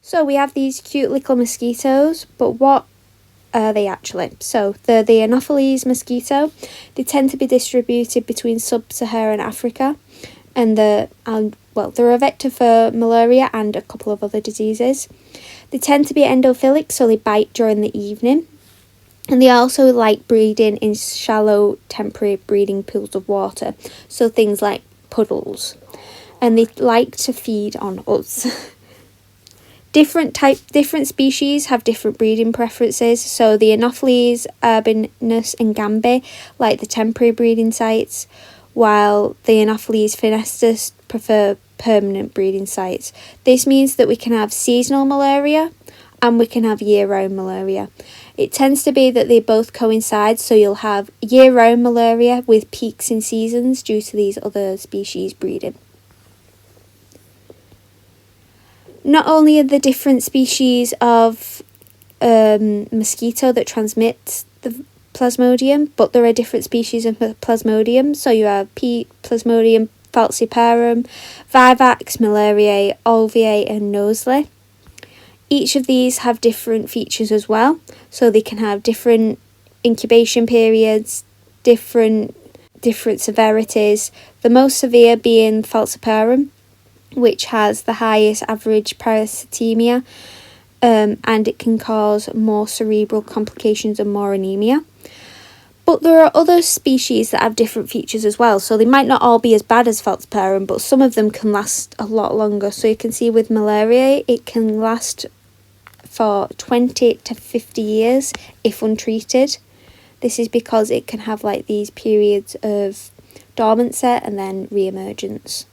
So we have these cute little mosquitoes, but what are they actually? So they're the Anopheles mosquito. They tend to be distributed between sub-Saharan Africa, and they're a vector for malaria and a couple of other diseases. They tend to be endophilic, so they bite during the evening. And they also like breeding in shallow temporary breeding pools of water, so things like puddles. And they like to feed on us. Different species have different breeding preferences. So the Anopheles urbanus and gambe like the temporary breeding sites, while the Anopheles finestus prefer permanent breeding sites. This means that we can have seasonal malaria and we can have year-round malaria. It tends to be that they both coincide, so you'll have year-round malaria with peaks in seasons due to these other species breeding. Not only are there different species of mosquito that transmit the Plasmodium, but there are different species of Plasmodium. So you have Plasmodium falciparum, Vivax, malariae, alveae and noseley. Each of these have different features as well, so they can have different incubation periods, different severities, the most severe being falciparum, which has the highest average parasitemia, and it can cause more cerebral complications and more anemia. But there are other species that have different features as well, so they might not all be as bad as falciparum, but some of them can last a lot longer. So you can see with malaria, it can last for 20 to 50 years if untreated. This is because it can have like these periods of dormancy and then re-emergence.